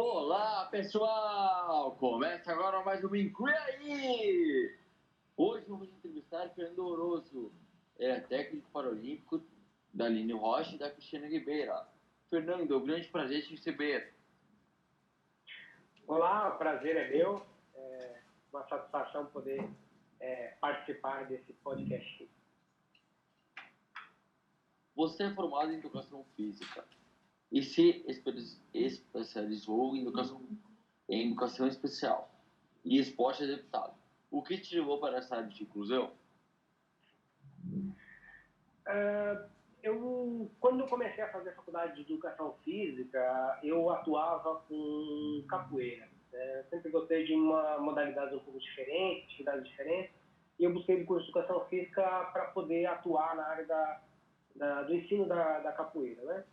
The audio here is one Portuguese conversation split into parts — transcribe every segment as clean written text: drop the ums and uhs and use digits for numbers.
Olá, pessoal! Começa agora mais um Inclui Aí! Hoje vamos entrevistar Fernando Oroso, técnico paralímpico da Aline Rocha e da Cristiana Ribeira. Fernando, é um grande prazer te receber. Olá, o prazer é meu. É uma satisfação poder participar desse podcast. Você é formado em Educação Física e se especializou em Educação Especial e Esporte Adaptado. O que te levou para essa área de inclusão? Quando eu comecei a fazer a faculdade de Educação Física, eu atuava com capoeira. Eu sempre gostei de uma modalidade um pouco diferente, atividades diferentes, e eu busquei o curso de Educação Física para poder atuar na área do ensino da capoeira, né?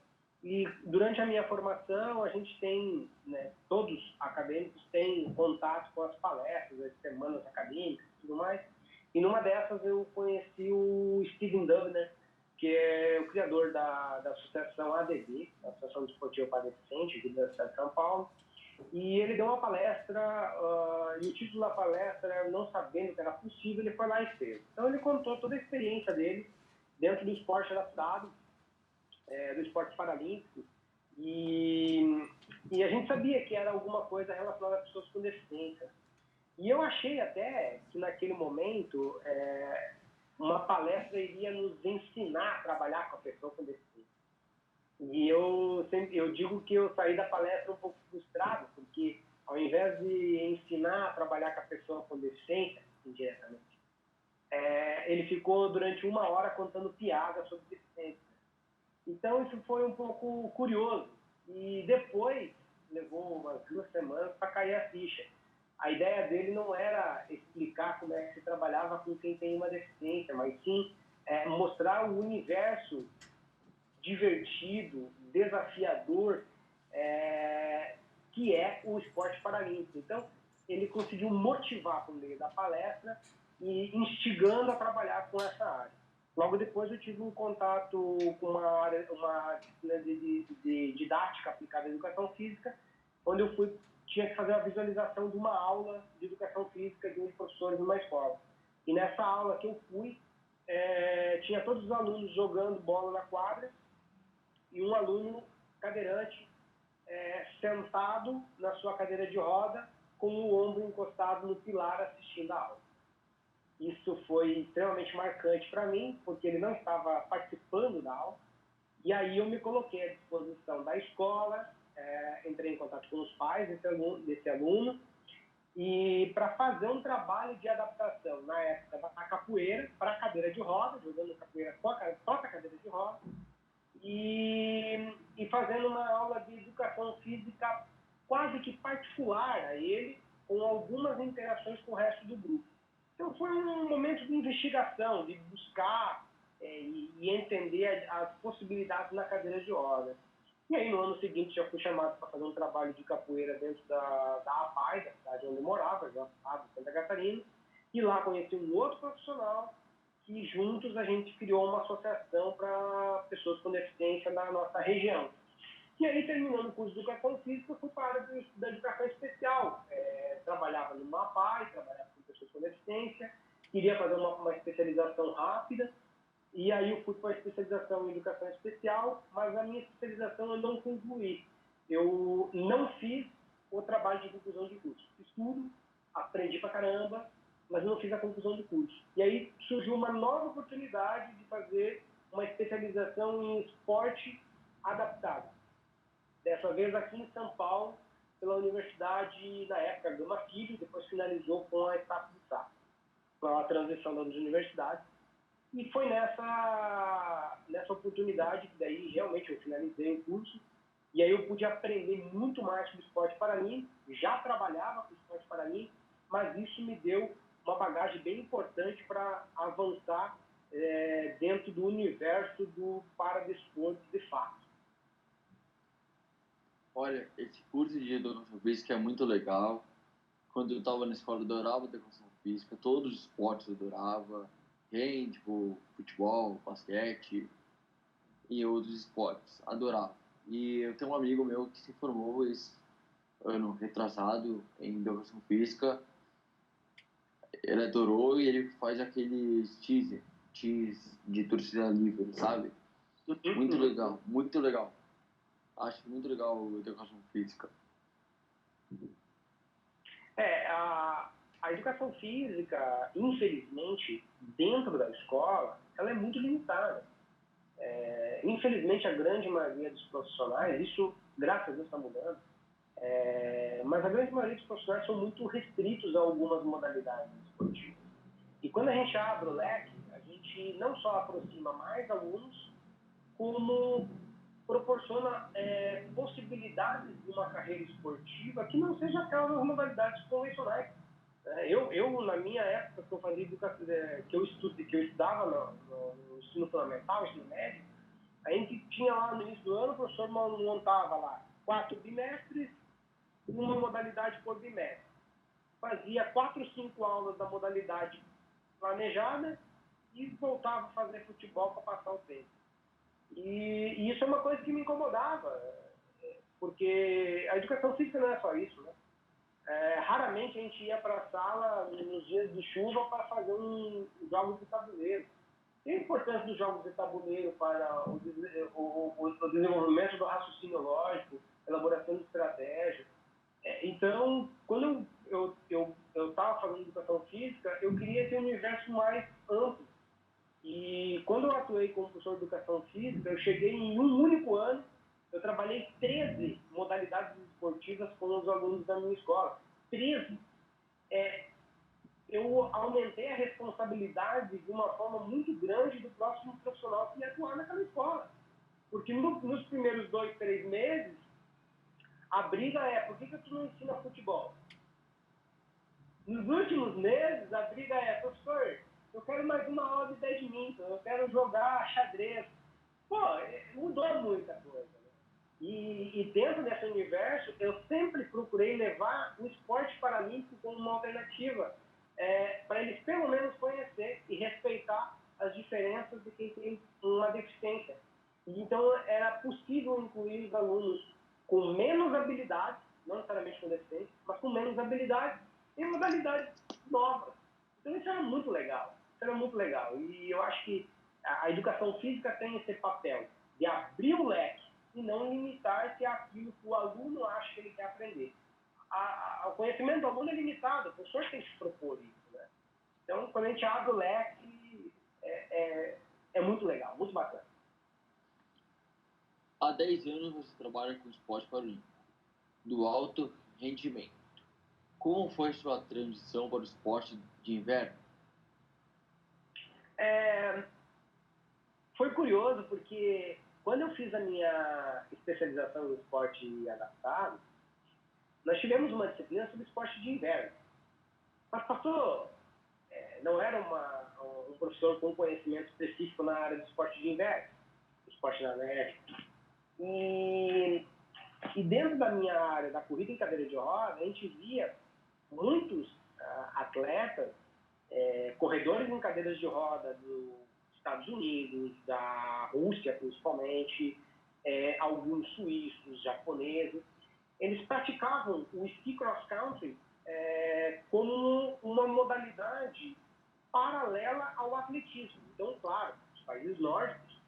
E durante a minha formação, a gente tem, né, todos acadêmicos têm contato com as palestras, as semanas acadêmicas e tudo mais. E numa dessas eu conheci o Steven Dubner, que é o criador da associação ADD, Associação Desportiva para Deficientes, aqui da cidade de São Paulo. E ele deu uma palestra, e o título da palestra era Não Sabendo Que Era Possível, ele foi lá e fez. Então ele contou toda a experiência dele dentro do esporte adaptado, do esporte paralímpico, e a gente sabia que era alguma coisa relacionada a pessoas com deficiência. E eu achei até que naquele momento uma palestra iria nos ensinar a trabalhar com a pessoa com deficiência. E eu digo que eu saí da palestra um pouco frustrado, porque ao invés de ensinar a trabalhar com a pessoa com deficiência, indiretamente, ele ficou durante 1 hora contando piadas sobre deficiência. Então isso foi um pouco curioso. E depois, levou umas 2 semanas para cair a ficha. A ideia dele não era explicar como é que se trabalhava com quem tem uma deficiência, mas sim mostrar o universo divertido, desafiador, que é o esporte paralímpico. Então, ele conseguiu motivar por meio da palestra e instigando a trabalhar com essa área. Logo depois eu tive um contato com uma disciplina de didática aplicada à educação física, onde eu tinha que fazer a visualização de uma aula de educação física de um professor de uma escola. E nessa aula que eu fui, tinha todos os alunos jogando bola na quadra e um aluno cadeirante sentado na sua cadeira de roda com o ombro encostado no pilar assistindo a aula. Isso foi extremamente marcante para mim, porque ele não estava participando da aula. E aí eu me coloquei à disposição da escola, entrei em contato com os pais desse aluno, e para fazer um trabalho de adaptação, na época da capoeira, para a cadeira de roda, jogando capoeira só a cadeira de roda, e fazendo uma aula de educação física quase que particular a ele, com algumas interações com o resto do grupo. Então foi um momento de investigação, de buscar e entender as possibilidades na cadeira de roda. E aí no ano seguinte já fui chamado para fazer um trabalho de capoeira dentro da APAI, da cidade onde eu morava, já estava em Santa Catarina, e lá conheci um outro profissional que juntos a gente criou uma associação para pessoas com deficiência na nossa região. E aí, terminando o curso de Educação Física, fui para a área da Educação Especial. Trabalhava no MAPAI, trabalhava com pessoas com deficiência, queria fazer uma especialização rápida, e aí eu fui para a especialização em Educação Especial, mas a minha especialização eu não concluí. Eu não fiz o trabalho de conclusão de curso. Fiz tudo, aprendi pra caramba, mas não fiz a conclusão do curso. E aí surgiu uma nova oportunidade de fazer uma especialização em esporte adaptado. Dessa vez aqui em São Paulo, pela Universidade, na época, Gama Filho, depois finalizou com a Estácio do Sá, com a transição das universidades. E foi nessa oportunidade que daí realmente eu finalizei o curso, e aí eu pude aprender muito mais sobre esporte paralímpico, já trabalhava com esporte paralímpico, mas isso me deu uma bagagem bem importante para avançar dentro do universo do paradesporto de fato. Olha, esse curso de educação física é muito legal. Quando eu estava na escola, eu adorava educação física, todos os esportes eu adorava, handball, futebol, basquete e outros esportes, adorava. E eu tenho um amigo meu que se formou ano retrasado em educação física. Ele adorou e ele faz aqueles cheese de torcida livre, sabe? Muito legal, muito legal. Acho muito legal a educação física. A educação física, infelizmente, dentro da escola, ela é muito limitada. Infelizmente, a grande maioria dos profissionais, isso, graças a Deus, está mudando, mas a grande maioria dos profissionais são muito restritos a algumas modalidades esportivas. E quando a gente abre o leque, a gente não só aproxima mais alunos, como proporciona possibilidades de uma carreira esportiva que não seja aquelas modalidades convencionais. Eu, na minha época, que eu fazia educação, que eu estudava no ensino fundamental, ensino médio, a gente tinha lá no início do ano, o professor montava lá 4 bimestres, uma modalidade por bimestre. Fazia 4 ou 5 aulas da modalidade planejada e voltava a fazer futebol para passar o tempo. E isso é uma coisa que me incomodava, porque a educação física não é só isso, né? Raramente a gente ia para a sala nos dias de chuva para fazer jogos de tabuleiro. E a importância dos jogos de tabuleiro para o desenvolvimento do raciocínio lógico, elaboração de estratégia. Então, quando eu estava fazendo educação física, eu queria ter um universo mais amplo. E quando eu atuei como professor de educação física, eu cheguei em um único ano, eu trabalhei 13 modalidades esportivas com os alunos da minha escola. 13! Eu aumentei a responsabilidade de uma forma muito grande do próximo profissional que ia atuar naquela escola. Porque nos primeiros 2, 3 meses, a briga é: por que tu não ensina futebol? Nos últimos meses, a briga é: professor, eu quero mais uma aula de badminton, eu quero jogar xadrez. Pô, mudou muita coisa. Né? E dentro desse universo, eu sempre procurei levar o esporte paralímpico como uma alternativa, para eles pelo menos conhecer e respeitar as diferenças de quem tem uma deficiência. Então, era possível incluir os alunos com menos habilidades, não necessariamente com deficiência, mas com menos habilidades, em modalidades novas. Então, isso era muito legal. Isso era muito legal. E eu acho que a educação física tem esse papel de abrir o leque e não limitar-se àquilo que o aluno acha que ele quer aprender. O conhecimento do aluno é limitado, o professor tem que se propor isso. Né? Então, quando a gente abre o leque, é muito legal, muito bacana. Há 10 anos você trabalha com esporte paralímpico, do alto rendimento. Como foi sua transição para o esporte de inverno? Foi curioso porque quando eu fiz a minha especialização no esporte adaptado, nós tivemos uma disciplina sobre esporte de inverno. Mas passou, não era um professor com conhecimento específico na área do esporte de inverno, esporte na neve. E dentro da minha área da corrida em cadeira de roda, a gente via muitos atletas, corredores em cadeiras de roda dos Estados Unidos, da Rússia principalmente, alguns suíços, japoneses. Eles praticavam o ski cross country como uma modalidade paralela ao atletismo. Então, claro, os países nórdicos,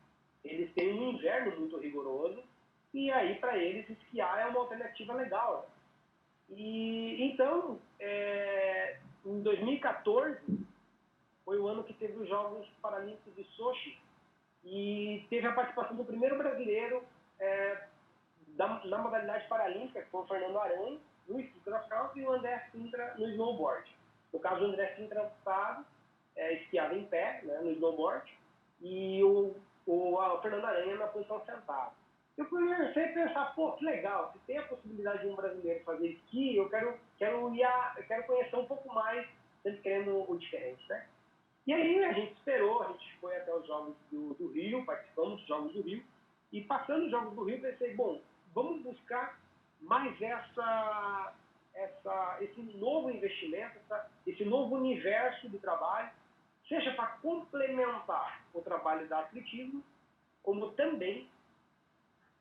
eles têm um inverno muito rigoroso e aí para eles esquiar é uma alternativa legal. E então, em 2014, foi o ano que teve os Jogos Paralímpicos de Sochi e teve a participação do primeiro brasileiro na modalidade paralímpica, que foi o Fernando Aranha, no ski cross country, e o André Sintra no snowboard. No caso, o André Sintra esquiava em pé, né, no snowboard, e o Fernando Aranha na posição sentada. Eu comecei a pensar, pô, que legal, se tem a possibilidade de um brasileiro fazer esqui, eu quero conhecer um pouco mais, sempre querendo o diferente, né? E aí a gente esperou, a gente foi até os Jogos do Rio, participamos dos Jogos do Rio, e passando os Jogos do Rio, pensei, bom, vamos buscar mais esse novo investimento, esse novo universo de trabalho, seja para complementar o trabalho da atletismo, como também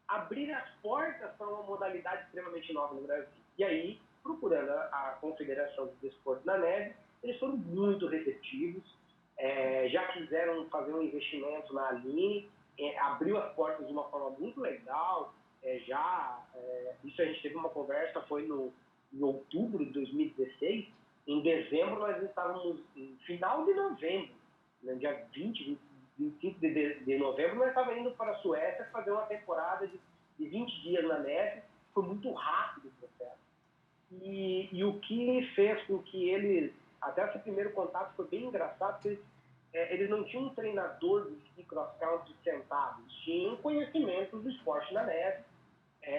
abrir as portas para uma modalidade extremamente nova no Brasil. E aí, procurando a Confederação de Desporto na Neve, eles foram muito receptivos, já quiseram fazer um investimento na Aline, abriu as portas de uma forma muito legal, isso a gente teve uma conversa, foi em outubro de 2016, em dezembro nós estávamos, em final de novembro, no dia 25 de novembro, nós estávamos indo para a Suécia fazer uma temporada de 20 dias na neve, foi muito rápido o processo. E o que fez com que eles, até esse primeiro contato foi bem engraçado, porque eles não tinham um treinador de ski cross country sentado, eles tinham conhecimento do esporte na neve,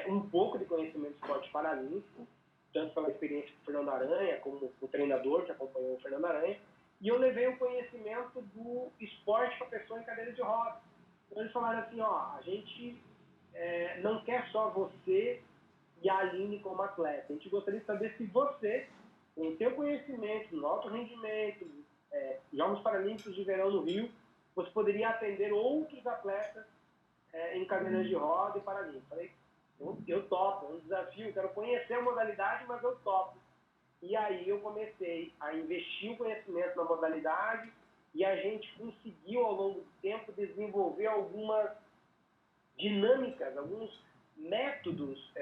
um pouco de conhecimento do esporte paralímpico, tanto pela experiência do Fernando Aranha, como o treinador que acompanhou o Fernando Aranha, e eu levei o conhecimento do esporte para a pessoa em cadeira de rodas. Então eles falaram assim, a gente não quer só você e a Aline como atleta, a gente gostaria de saber se você, com o seu conhecimento no alto rendimento, Jogos Paralímpicos de Verão no Rio, você poderia atender outros atletas em cadeiras de roda e paralímpico. Falei, eu topo, é um desafio, eu quero conhecer a modalidade, mas eu topo. E aí eu comecei a investir o conhecimento na modalidade e a gente conseguiu, ao longo do tempo, desenvolver algumas dinâmicas, alguns métodos,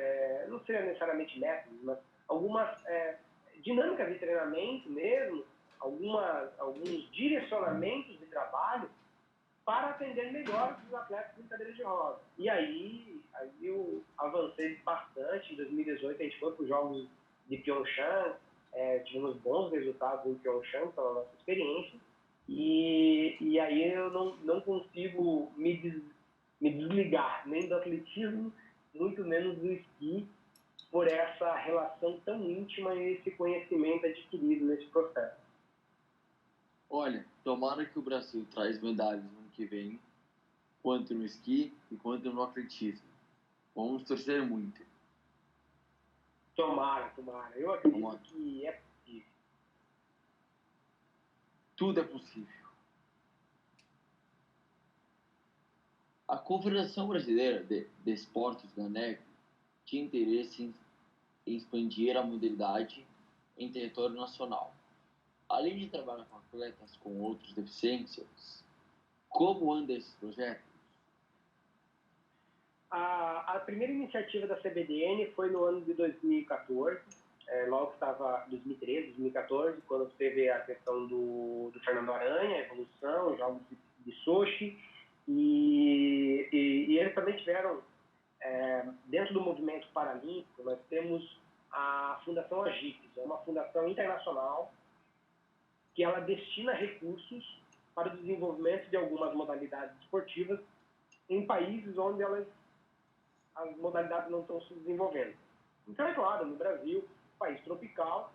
não seriam necessariamente métodos, mas algumas dinâmicas de treinamento mesmo, alguns direcionamentos de trabalho para atender melhor os atletas em cadeira de rodas. E aí eu avancei bastante. Em 2018 a gente foi para os Jogos de Pyeongchang, tivemos bons resultados em Pyeongchang pela nossa experiência, e aí eu não consigo me desligar nem do atletismo, muito menos do esqui, por essa relação tão íntima e esse conhecimento adquirido nesse processo. Olha, tomara que o Brasil traz medalhas no ano que vem, quanto no esqui e quanto no atletismo. Vamos torcer muito. Tomara. Eu acredito que é possível. Tudo é possível. A Confederação Brasileira de Esportes da Neve tinha interesse em expandir a modalidade em território nacional. Além de trabalhar com atletas com outras deficiências, como anda esse projeto? A primeira iniciativa da CBDN foi no ano de 2014, logo que estava 2013, 2014, quando teve a questão do Fernando Aranha, a evolução, os Jogos de Sochi, e eles também tiveram, dentro do movimento paralímpico, nós temos a Fundação Agipes, é uma fundação internacional que ela destina recursos para o desenvolvimento de algumas modalidades esportivas em países onde as modalidades não estão se desenvolvendo. Então, é claro, no Brasil, país tropical,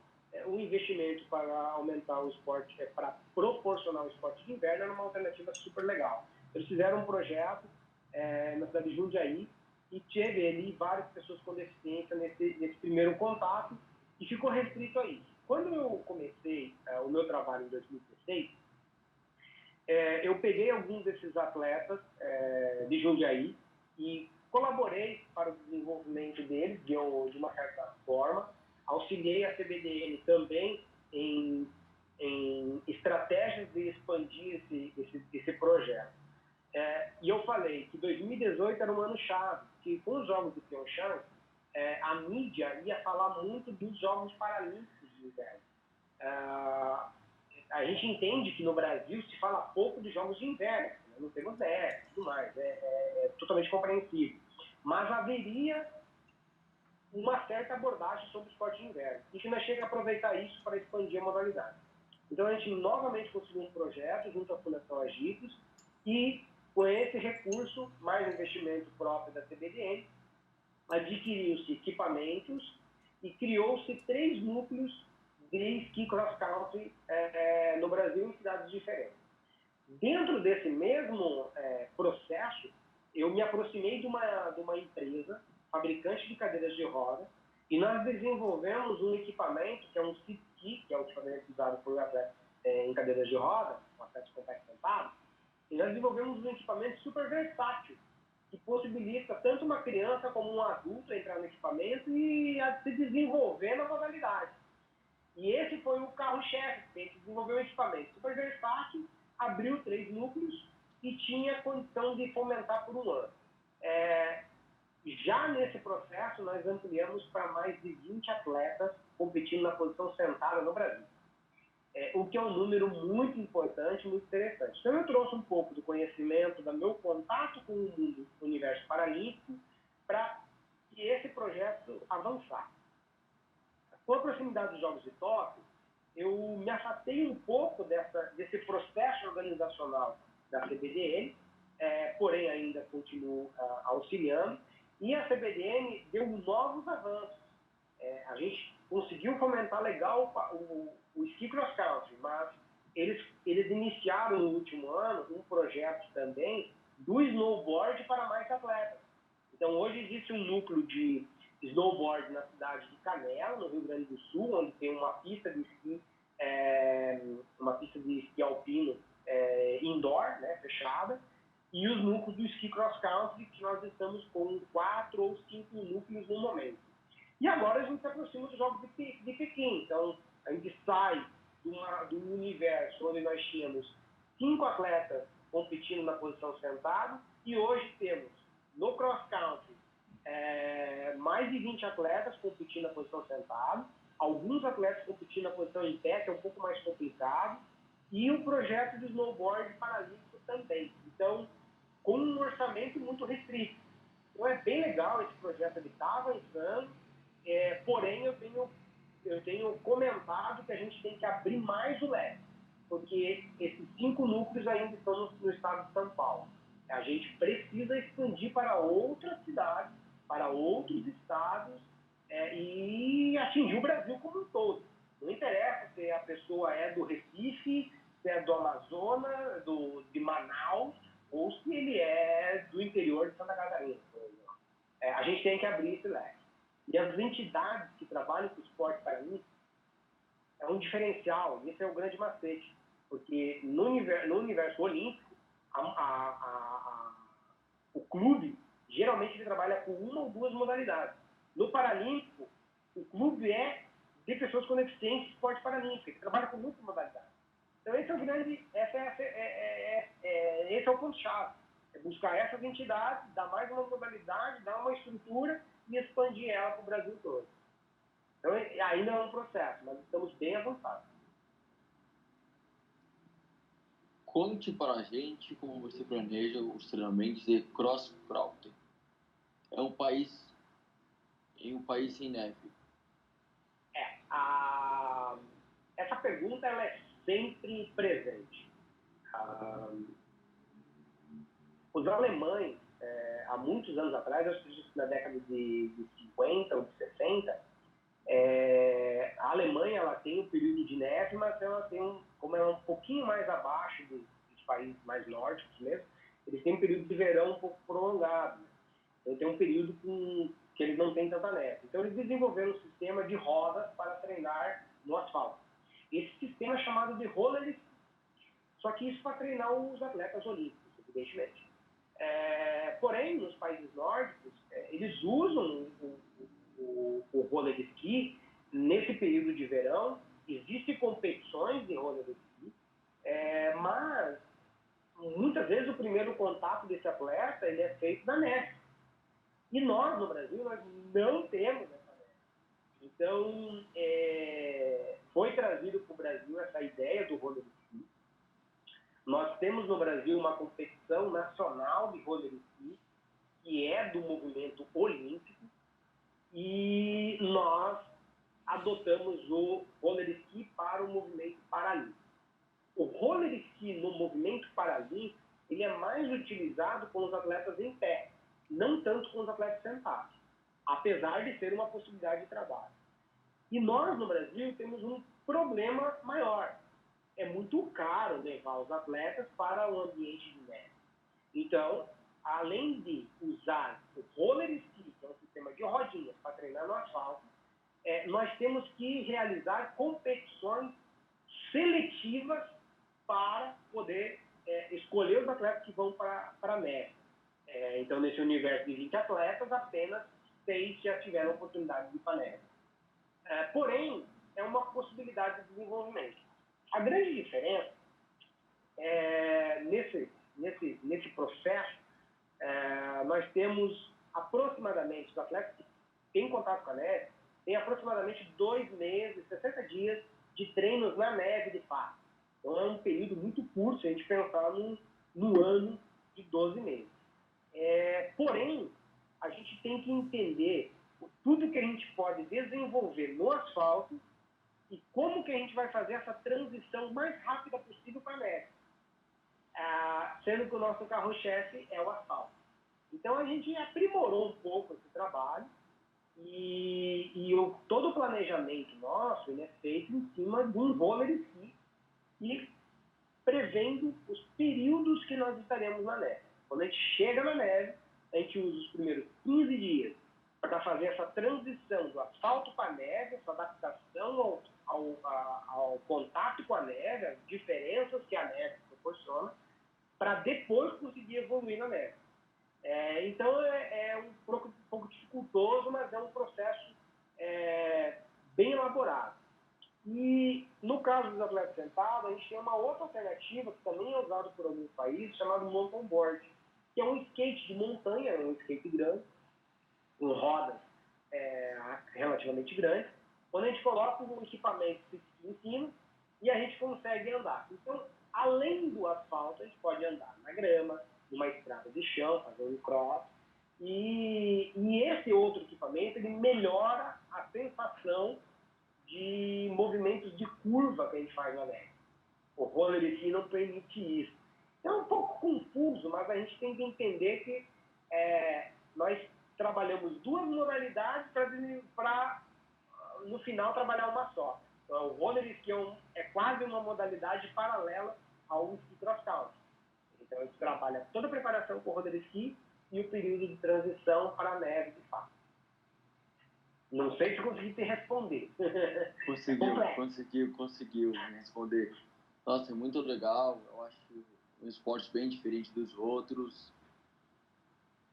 o investimento para aumentar o esporte, para proporcionar o esporte de inverno, era uma alternativa super legal. Eles fizeram um projeto na cidade de Jundiaí e teve ali várias pessoas com deficiência nesse primeiro contato e ficou restrito a isso. Quando eu comecei o meu trabalho em 2016, eu peguei alguns desses atletas de Jundiaí e colaborei para o desenvolvimento deles de uma certa forma, auxiliei a CBDN também em estratégias de expandir esse projeto. E eu falei que 2018 era um ano-chave, que com os Jogos de Pyeongchang, a mídia ia falar muito dos Jogos Paralímpicos de Inverno. A gente entende que no Brasil se fala pouco de Jogos de Inverno, né? Não temos neve e tudo mais, é totalmente compreensível. Mas haveria uma certa abordagem sobre o esporte de inverno, e que nós chega a aproveitar isso para expandir a modalidade. Então a gente novamente conseguiu um projeto junto à Fundação Agipes e com esse recurso, mais investimento próprio da CBDN, adquiriu-se equipamentos e criou-se 3 núcleos de ski cross country no Brasil em cidades diferentes. Dentro desse mesmo processo, eu me aproximei de uma empresa fabricante de cadeiras de roda e nós desenvolvemos um equipamento que é um sit-ski, que é o equipamento usado por atletas em cadeiras de roda, um atleta compacto sentado, e nós desenvolvemos um equipamento super versátil que possibilita tanto uma criança como um adulto entrar no equipamento e a se desenvolver na modalidade. E esse foi o carro-chefe, que desenvolveu o equipamento. O Super Verstappen abriu 3 núcleos e tinha condição de fomentar por um ano. Já nesse processo, nós ampliamos para mais de 20 atletas competindo na posição sentada no Brasil. O que é um número muito importante, muito interessante. Então, eu trouxe um pouco do conhecimento, do meu contato com o mundo do universo paralímpico, para que esse projeto avançasse. Com a proximidade dos Jogos de Tóquio, eu me afastei um pouco desse processo organizacional da CBDN, porém ainda continuo auxiliando, e a CBDN deu novos avanços. A gente conseguiu fomentar legal o ski cross country, mas eles iniciaram no último ano um projeto também do snowboard para mais atletas. Então hoje existe um núcleo de snowboard na cidade de Canela, no Rio Grande do Sul, onde tem uma pista de esqui alpino indoor, né, fechada, e os núcleos do ski cross country, que nós estamos com 4 ou 5 núcleos no momento. E agora a gente se aproxima dos Jogos de Pequim. Então, a gente sai do universo onde nós tínhamos 5 atletas competindo na posição sentado, e hoje temos, no cross-country, mais de 20 atletas competindo na posição sentado, alguns atletas competindo na posição em pé, que é um pouco mais complicado, e o projeto de snowboard paralímpico também. Então, com um orçamento muito restrito. Então, é bem legal esse projeto, ele está avançando, porém eu tenho comentado que a gente tem que abrir mais o leque, porque esses 5 núcleos ainda estão no estado de São Paulo. A gente precisa expandir para outras cidades, para outros estados e atingir o Brasil como um todo. Não interessa se a pessoa é do Recife, se é do Amazonas, de Manaus, ou se ele é do interior de Santa Catarina. A gente tem que abrir esse leque. E as entidades que trabalham com o esporte paralímpico é um diferencial, e esse é o grande macete, porque no universo olímpico, o clube, geralmente ele trabalha com uma ou duas modalidades. No Paralímpico, o clube é de pessoas com deficiência de esporte paralímpico, ele trabalha com muitas modalidades. Então esse é o ponto-chave, é buscar essas entidades, dar mais uma modalidade, dar uma estrutura e expandir ela para o Brasil todo. Então ainda é um processo, mas estamos bem avançados. Conte para a gente como você planeja os treinamentos de cross-country. É um país sem neve. Essa pergunta ela é sempre presente. Os alemães, há muitos anos atrás, eu acredito que na década de 50 ou de 60, a Alemanha ela tem um período de neve, mas ela tem como ela é um pouquinho mais abaixo dos países mais nórdicos mesmo, eles têm um período de verão um pouco prolongado. Então tem um período que eles não têm tanta neve. Então eles desenvolveram um sistema de rodas para treinar no asfalto. Esse sistema é chamado de roller ski. Só que isso para treinar os atletas olímpicos, evidentemente. Porém, nos países nórdicos, eles usam o roller ski nesse período de verão. Existem competições de roller ski, mas muitas vezes o primeiro contato desse atleta ele é feito na neve. E nós, no Brasil, nós não temos essa neve. Então, foi trazido para o Brasil essa ideia do roller ski. Nós temos no Brasil uma competição nacional de roller ski, que é do movimento olímpico, e nós adotamos o roller ski para o movimento paralímpico. O roller ski no movimento paralímpico, ele é mais utilizado com os atletas em pé, não tanto com os atletas sentados, apesar de ser uma possibilidade de trabalho. E nós, no Brasil, temos um problema maior. É muito caro levar os atletas para o ambiente de neve. Então, além de usar o roller ski, que é um sistema de rodinhas para treinar no asfalto, nós temos que realizar competições seletivas para poder escolher os atletas que vão para a neve. Então, nesse universo de 20 atletas, apenas 6 já tiveram oportunidade de ir para a neve. Porém, é uma possibilidade de desenvolvimento. A grande diferença é nesse processo, nós temos aproximadamente, os atletas que têm contato com a neve, tem aproximadamente 2 meses, 60 dias de treinos na neve de fato. Então é um período muito curto se a gente pensar no ano de 12 meses. Porém, a gente tem que entender tudo que a gente pode desenvolver no asfalto e como que a gente vai fazer essa transição mais rápida possível para a neve. Sendo que o nosso carro-chefe é o asfalto. Então a gente aprimorou um pouco esse trabalho e todo o planejamento nosso ele é feito em cima de um roller ski e prevendo os períodos que nós estaremos na neve. Quando a gente chega na neve, a gente usa os primeiros 15 dias para fazer essa transição do asfalto para a neve, essa adaptação ao contato com a neve, as diferenças que a neve proporciona, para depois conseguir evoluir na neve. Então é um pouco dificultoso, mas é um processo bem elaborado. E no caso dos atletas sentados, a gente tem uma outra alternativa que também é usada por alguns países, chamado mountain board, que é um skate de montanha, um skate grande, com rodas relativamente grandes, onde a gente coloca um equipamento em cima e a gente consegue andar. Então, além do asfalto, a gente pode andar na grama, numa estrada de chão, fazer um cross. E esse outro equipamento, ele melhora a sensação de movimentos de curva que a gente faz na neve. O roller ski não permite isso. É um pouco confuso, mas a gente tem que entender que nós trabalhamos duas modalidades para, no final, trabalhar uma só. Então, o roller ski é quase uma modalidade paralela ao ski cross country. Então, a gente trabalha toda a preparação com o roller ski e o período de transição para a neve, de fato. Não sei se consegui te responder. Conseguiu me responder. Nossa, é muito legal. Eu acho um esporte bem diferente dos outros.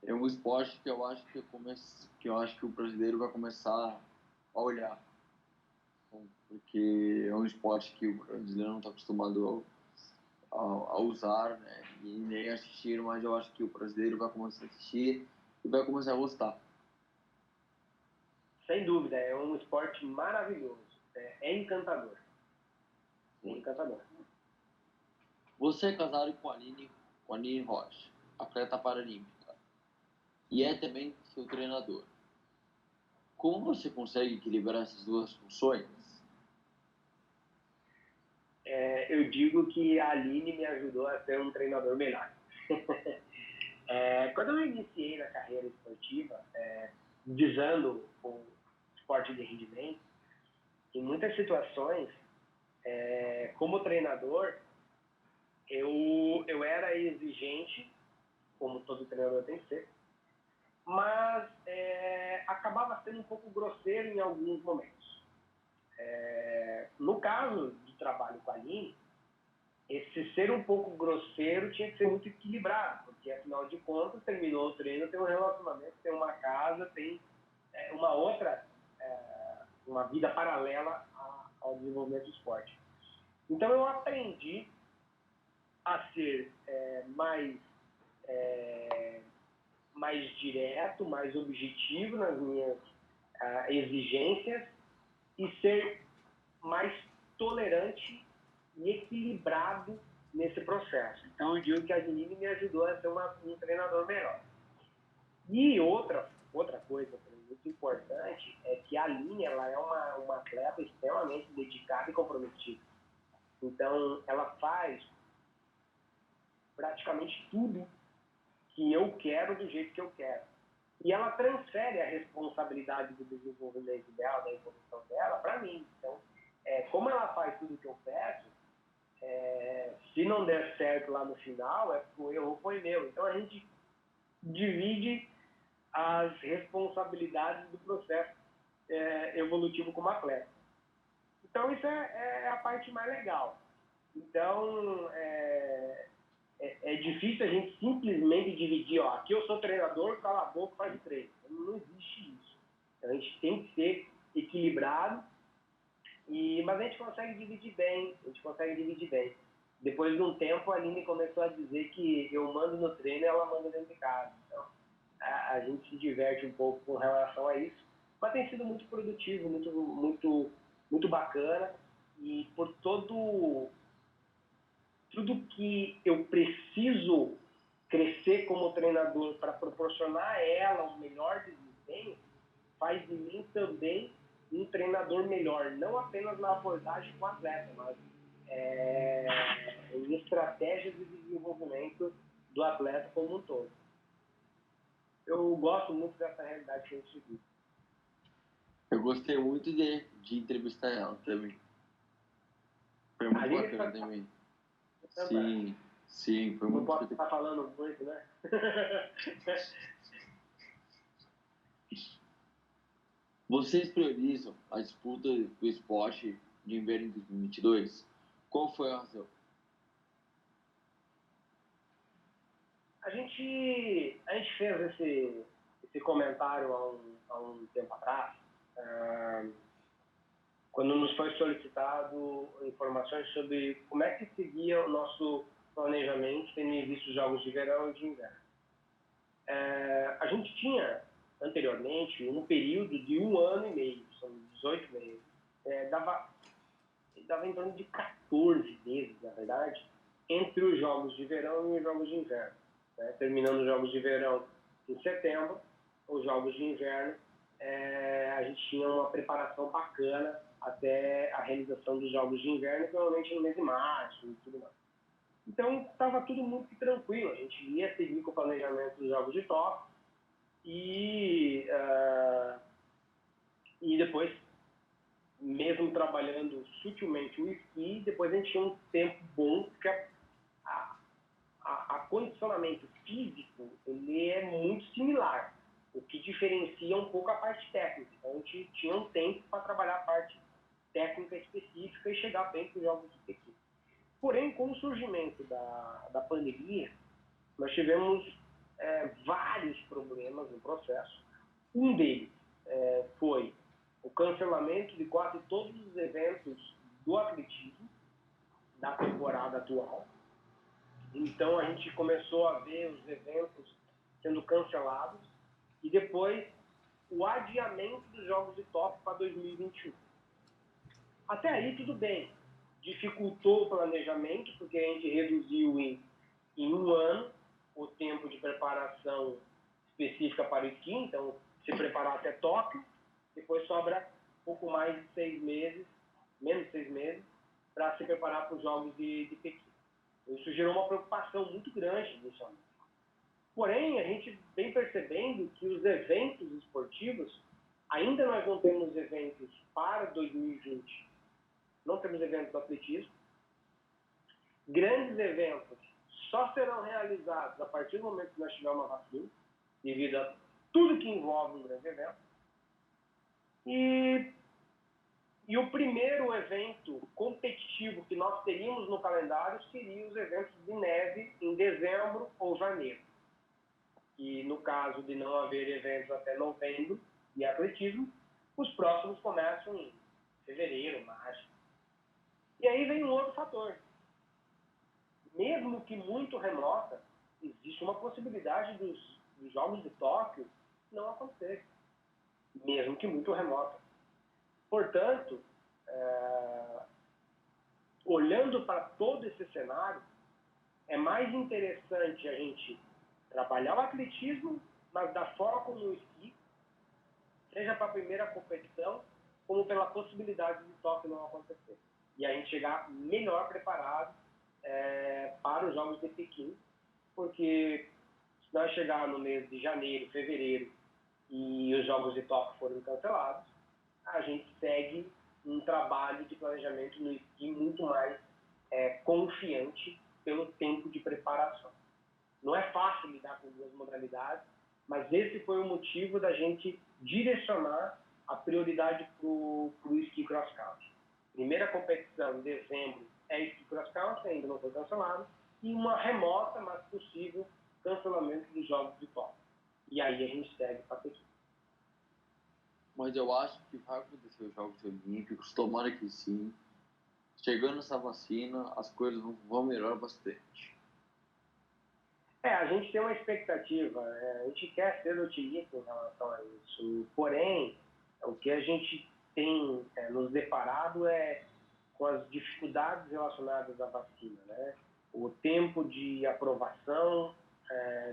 É um esporte que eu acho que o brasileiro vai começar a olhar. Porque é um esporte que o brasileiro não está acostumado a usar, né? E nem assistir, mas eu acho que o brasileiro vai começar a assistir e vai começar a gostar. Sem dúvida, é um esporte maravilhoso. É encantador. É encantador. Você é casado com a Aline Rocha, atleta paralímpica, e é também seu treinador. Como você consegue equilibrar essas duas funções? Eu digo que a Aline me ajudou a ser um treinador melhor. Quando eu iniciei na carreira esportiva, visando o esporte de rendimento, em muitas situações, como treinador, eu era exigente, como todo treinador tem que ser, mas acabava sendo um pouco grosseiro em alguns momentos. No caso de trabalho com a Aline, esse ser um pouco grosseiro tinha que ser muito equilibrado, porque afinal de contas, terminou o treino, tem um relacionamento, tem uma casa, tem uma outra, uma vida paralela ao desenvolvimento do esporte. Então eu aprendi a ser mais direto, mais objetivo nas minhas exigências e ser mais tolerante e equilibrado nesse processo. Então eu digo que a Aline me ajudou a ser um treinador melhor. E outra coisa muito importante é que a Aline ela é uma atleta extremamente dedicada e comprometida. Então ela faz praticamente tudo que eu quero do jeito que eu quero. E ela transfere a responsabilidade do desenvolvimento dela, da evolução dela, para mim. Então, como ela faz tudo que eu peço, se não der certo lá no final, o erro foi meu. Então, a gente divide as responsabilidades do processo evolutivo como atleta. Então, isso é a parte mais legal. Então, é difícil a gente simplesmente dividir, ó, aqui eu sou treinador, cala a boca, faz o treino. Não existe isso. A gente tem que ser equilibrado, mas a gente consegue dividir bem, Depois de um tempo, a Aline começou a dizer que eu mando no treino e ela manda dentro de casa. Então, a gente se diverte um pouco com relação a isso, mas tem sido muito produtivo, muito bacana, e por tudo que eu preciso crescer como treinador para proporcionar a ela um melhor desempenho, faz de mim também um treinador melhor, não apenas na abordagem com o atleta, mas em estratégias de desenvolvimento do atleta como um todo. Eu gosto muito dessa realidade que a gente vive. Eu gostei muito de entrevistar ela também. Foi muito bacana também. Sim, foi muito. Não posso estar falando muito, né? Vocês priorizam a disputa do esporte de inverno em 2022? Qual foi a razão? A gente fez esse comentário há um tempo atrás, quando nos foi solicitado informações sobre como é que seguia o nosso planejamento, tendo em vista os jogos de verão e de inverno. A gente tinha, anteriormente, um período de 1 ano e meio, são 18 meses. Dava em torno de 14 meses, na verdade, entre os jogos de verão e os jogos de inverno. Terminando os jogos de verão em setembro, os jogos de inverno, a gente tinha uma preparação bacana até a realização dos jogos de inverno, provavelmente no mês de março e tudo mais. Então, estava tudo muito tranquilo. A gente ia seguir com o planejamento dos jogos de Tóquio e depois, mesmo trabalhando sutilmente o esqui, depois a gente tinha um tempo bom, porque a condicionamento físico ele é muito similar, o que diferencia um pouco a parte técnica. Então, a gente tinha um tempo para trabalhar a parte técnica específica e chegar bem para os jogos de Pequim. Porém, com o surgimento da pandemia, nós tivemos vários problemas no processo. Um deles foi o cancelamento de quase todos os eventos do atletismo da temporada atual. Então, a gente começou a ver os eventos sendo cancelados e depois o adiamento dos Jogos de Tóquio para 2021. Até aí, tudo bem. Dificultou o planejamento, porque a gente reduziu em 1 ano o tempo de preparação específica para o esqui. Então, se preparar até Tóquio, depois sobra pouco mais de 6 meses, menos de 6 meses, para se preparar para os Jogos de Pequim. Isso gerou uma preocupação muito grande inicialmente. Porém, a gente vem percebendo que os eventos esportivos, ainda nós não temos eventos para 2020, não temos eventos do atletismo. Grandes eventos só serão realizados a partir do momento que nós tivermos uma vacina, devido a tudo que envolve um grande evento. E o primeiro evento competitivo que nós teríamos no calendário seria os eventos de neve em dezembro ou janeiro. E no caso de não haver eventos até novembro de atletismo, os próximos começam em fevereiro, março. E aí vem um outro fator. Mesmo que muito remota, existe uma possibilidade dos Jogos de Tóquio não acontecerem. Mesmo que muito remota. Portanto, olhando para todo esse cenário, é mais interessante a gente trabalhar o atletismo, mas da forma como o esqui, seja para a primeira competição, como pela possibilidade de Tóquio não acontecer. E a gente chegar melhor preparado para os Jogos de Pequim, porque se nós chegar no mês de janeiro, fevereiro, e os Jogos de Tóquio forem cancelados, a gente segue um trabalho de planejamento no esqui muito mais confiante pelo tempo de preparação. Não é fácil lidar com duas modalidades, mas esse foi o motivo da gente direcionar a prioridade para o esqui cross country. Primeira competição em dezembro é esqui cross country, ainda não foi cancelado. e uma remota, mas possível, cancelamento dos Jogos de Tóquio. E aí a gente segue para Pequim. Mas eu acho que vai acontecer os Jogos Olímpicos, tomara que sim. Chegando essa vacina, as coisas vão melhorar bastante. A gente tem uma expectativa, a gente quer ser otimista em relação a isso. Porém, o que a gente tem nos deparado é com as dificuldades relacionadas à vacina, né? O tempo de aprovação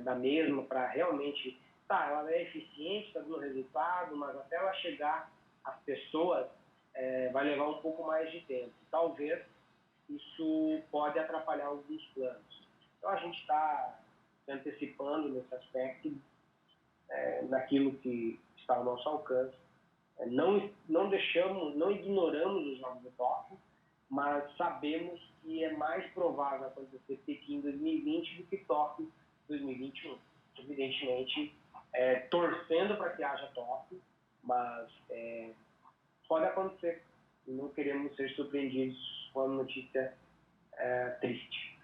da mesma para realmente, ela é eficiente, está dando resultado, mas até ela chegar às pessoas vai levar um pouco mais de tempo. Talvez isso pode atrapalhar alguns planos. Então a gente está se antecipando nesse aspecto, naquilo que está ao nosso alcance. Não deixamos, não ignoramos os Jogos de Tóquio, mas sabemos que é mais provável acontecer Pequim 2020 do que Tóquio 2021. Evidentemente, torcendo para que haja Tóquio, mas pode acontecer. Não queremos ser surpreendidos com a notícia triste.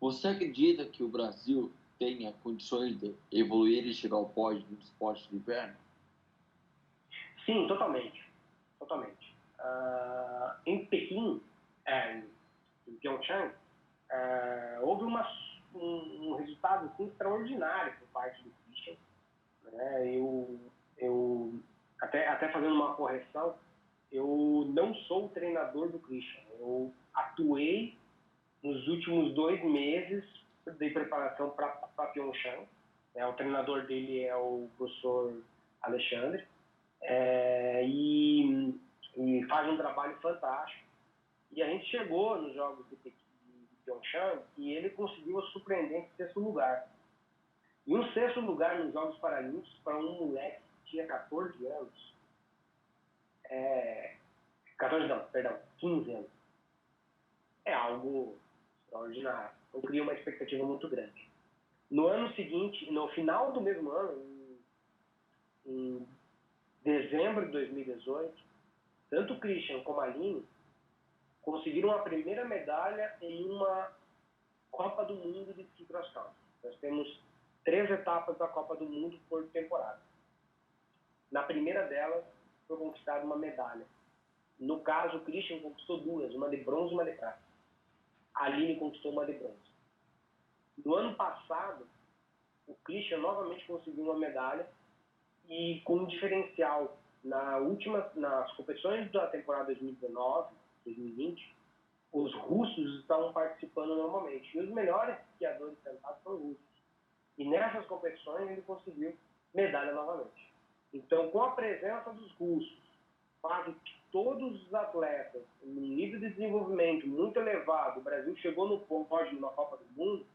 Você acredita que o Brasil tenha condições de evoluir e chegar ao pódio no esporte de inverno? Sim, totalmente. Em Pequim, em Pyeongchang, houve um resultado assim, extraordinário por parte do Christian. Né? Eu até fazendo uma correção, eu não sou o treinador do Christian. Eu atuei nos últimos 2 meses de preparação para Pyeongchang. O treinador dele é o professor Alexandre. E faz um trabalho fantástico. E a gente chegou nos Jogos de Pyeongchang e ele conseguiu a surpreendente 6º lugar. E um 6º lugar nos Jogos Paralímpicos para um moleque que tinha 14 anos, 15 anos, é algo extraordinário. Então cria uma expectativa muito grande. No ano seguinte, no final do mesmo ano, em dezembro de 2018, tanto o Christian como a Aline conseguiram a primeira medalha em uma Copa do Mundo de Ski Cross Country. Nós temos 3 etapas da Copa do Mundo por temporada. Na primeira delas, foi conquistada uma medalha. No caso, o Christian conquistou 2, uma de bronze e uma de prata. A Aline conquistou uma de bronze. No ano passado, o Christian novamente conseguiu uma medalha e com um diferencial nas competições da temporada 2019, 2020, os russos estavam participando normalmente. E os melhores esquiadores sentados são russos. E nessas competições ele conseguiu medalha novamente. Então, com a presença dos russos, quase todos os atletas, um nível de desenvolvimento muito elevado, o Brasil chegou no pódio numa Copa do Mundo,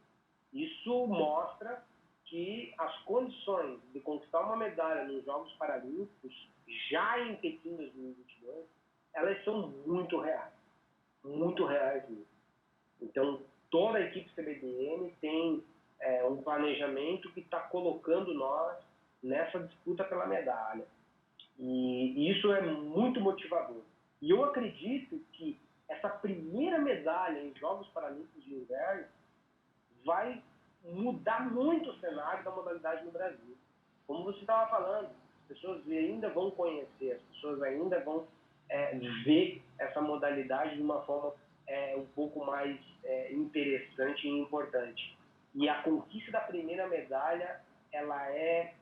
isso mostra que as condições de conquistar uma medalha nos Jogos Paralímpicos, já em Pequim 2022, elas são muito reais mesmo. Então, toda a equipe CBDN tem um planejamento que está colocando nós nessa disputa pela medalha. E isso é muito motivador. E eu acredito que essa primeira medalha em Jogos Paralímpicos de Inverno vai mudar muito o cenário da modalidade no Brasil. Como você estava falando, as pessoas ainda vão conhecer, as pessoas ainda vão ver essa modalidade de uma forma um pouco mais interessante e importante. E a conquista da primeira medalha, ela é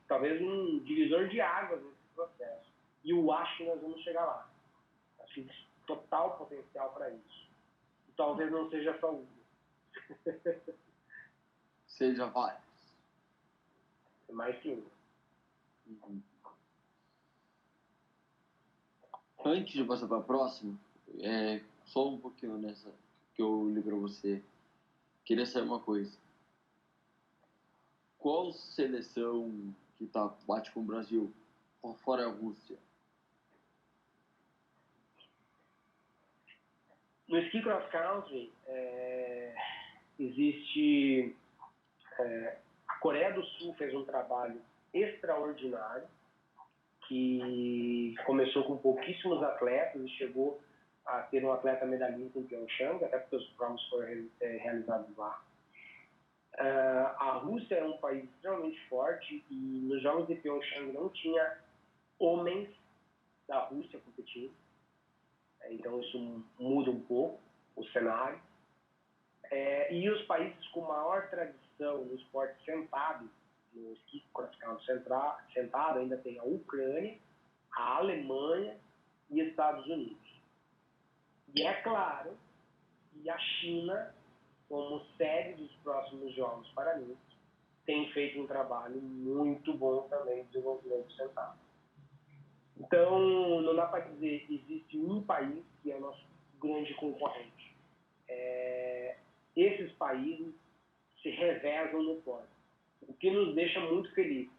talvez um divisor de águas nesse processo. E eu acho que nós vamos chegar lá. Acho que tem total potencial para isso. E talvez não seja só um. Seja vários. Mais que um. Uhum. Antes de passar para a próxima, só um pouquinho nessa que eu li para você. Queria saber uma coisa. Qual seleção que bate com o Brasil, fora a Rússia? No ski cross country, existe... a Coreia do Sul fez um trabalho extraordinário, que começou com pouquíssimos atletas e chegou a ter um atleta medalhista em Pyeongchang, até porque os provas foram realizados lá. A Rússia é um país extremamente forte e nos Jogos de Pyeongchang não tinha homens da Rússia competindo. Então isso muda um pouco o cenário. E os países com maior tradição no esporte sentado, no esqui cross-country sentado, ainda tem a Ucrânia, a Alemanha e Estados Unidos. E é claro que a China, como sede dos próximos Jogos Paralímpicos, tem feito um trabalho muito bom também de desenvolvimento sentado. Então, não dá para dizer que existe um país que é o nosso grande concorrente. Esses países se revezam no pódio. O que nos deixa muito felizes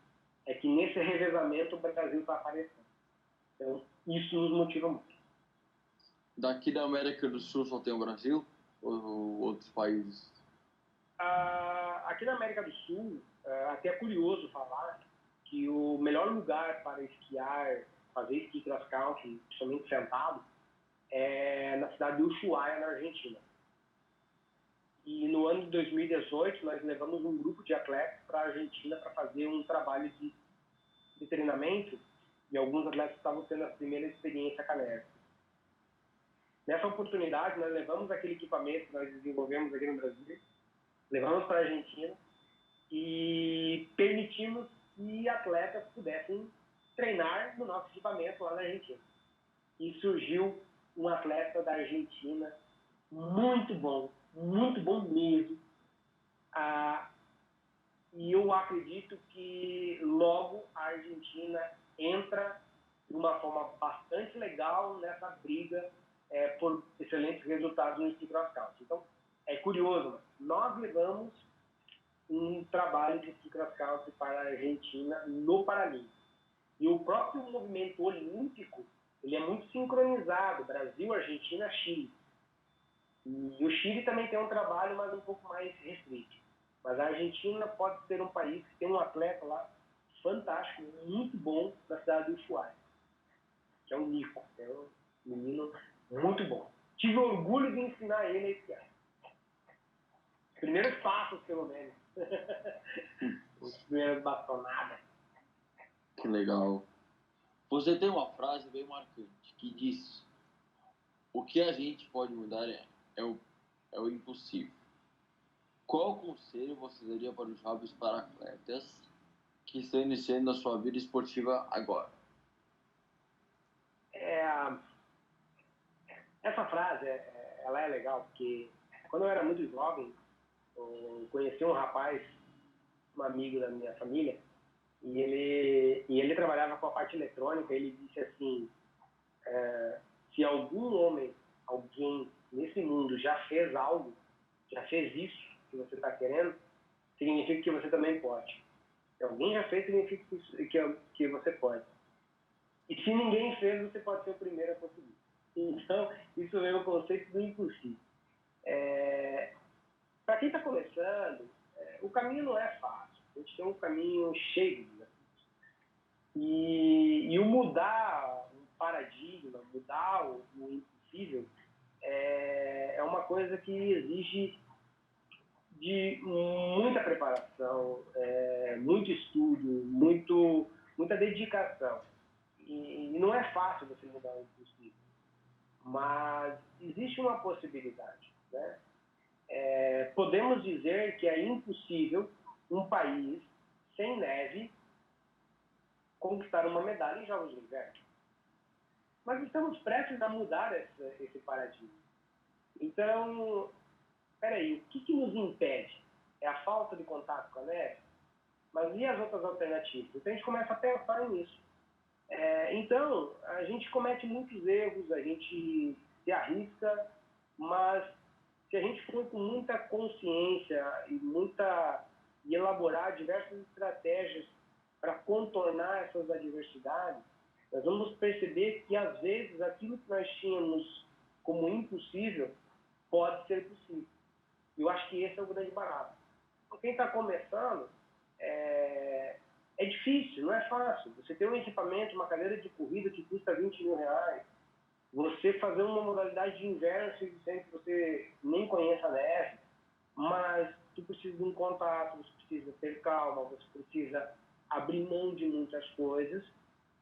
é que nesse revezamento o Brasil está aparecendo. Então, isso nos motiva muito. Daqui da América do Sul só tem o Brasil ou outros países? Aqui na América do Sul, até é curioso falar que o melhor lugar para esquiar, fazer esqui cross-country, principalmente sentado, é na cidade de Ushuaia, na Argentina. E no ano de 2018, nós levamos um grupo de atletas para a Argentina para fazer um trabalho de treinamento, e alguns atletas estavam tendo a primeira experiência com a neve. Nessa oportunidade, nós levamos aquele equipamento que nós desenvolvemos aqui no Brasil, levamos para a Argentina e permitimos que atletas pudessem treinar no nosso equipamento lá na Argentina. E surgiu um atleta da Argentina muito bom mesmo. E eu acredito que logo a Argentina entra de uma forma bastante legal nessa briga por excelentes resultados no esqui cross-country. Então, é curioso, mas nós levamos um trabalho de esqui cross-country para a Argentina no Paralímpico. E o próprio movimento olímpico, ele é muito sincronizado, Brasil, Argentina, Chile. E o Chile também tem um trabalho, mas um pouco mais restrito. Mas a Argentina pode ser um país que tem um atleta lá fantástico, muito bom, na cidade do Ushuaia, que é o Nico, que é um menino muito bom. Tive orgulho de ensinar ele a esquiar. Os primeiros passos, pelo menos. As primeiras bastonadas. Que legal. Você tem uma frase bem marcante que diz: o que a gente pode mudar é o impossível. Qual conselho você daria para os jovens para-atletas que estão iniciando a sua vida esportiva agora? Essa frase ela é legal porque quando eu era muito jovem, eu conheci um rapaz, um amigo da minha família, e ele trabalhava com a parte eletrônica. Ele disse assim: se alguém nesse mundo já fez algo, já fez isso que você está querendo, significa que você também pode. Se alguém já fez, significa que você pode. E se ninguém fez, você pode ser o primeiro a conseguir. Então, isso é o conceito do impossível. Para quem está começando, o caminho não é fácil. A gente tem um caminho cheio de desafios. E o mudar o paradigma, mudar o impossível, é uma coisa que exige de muita preparação, muito estudo, muita dedicação. E não é fácil você mudar o impossível. Mas existe uma possibilidade, né? Podemos dizer que é impossível um país sem neve conquistar uma medalha em Jogos de Inverno. Mas estamos prestes a mudar esse paradigma. Então, peraí, o que nos impede? É a falta de contato com a neve? Mas e as outras alternativas? Então a gente começa a pensar nisso. Então, a gente comete muitos erros, a gente se arrisca, mas se a gente for com muita consciência e elaborar diversas estratégias para contornar essas adversidades, nós vamos perceber que, às vezes, aquilo que nós tínhamos como impossível pode ser possível. E eu acho que esse é o grande barato. Então, quem está começando, é difícil, não é fácil. Você tem um equipamento, uma cadeira de corrida que custa R$20 mil, você fazer uma modalidade de inverno, sem que você nem conheça a neve, mas tu precisa de um contato, você precisa ter calma, você precisa abrir mão de muitas coisas,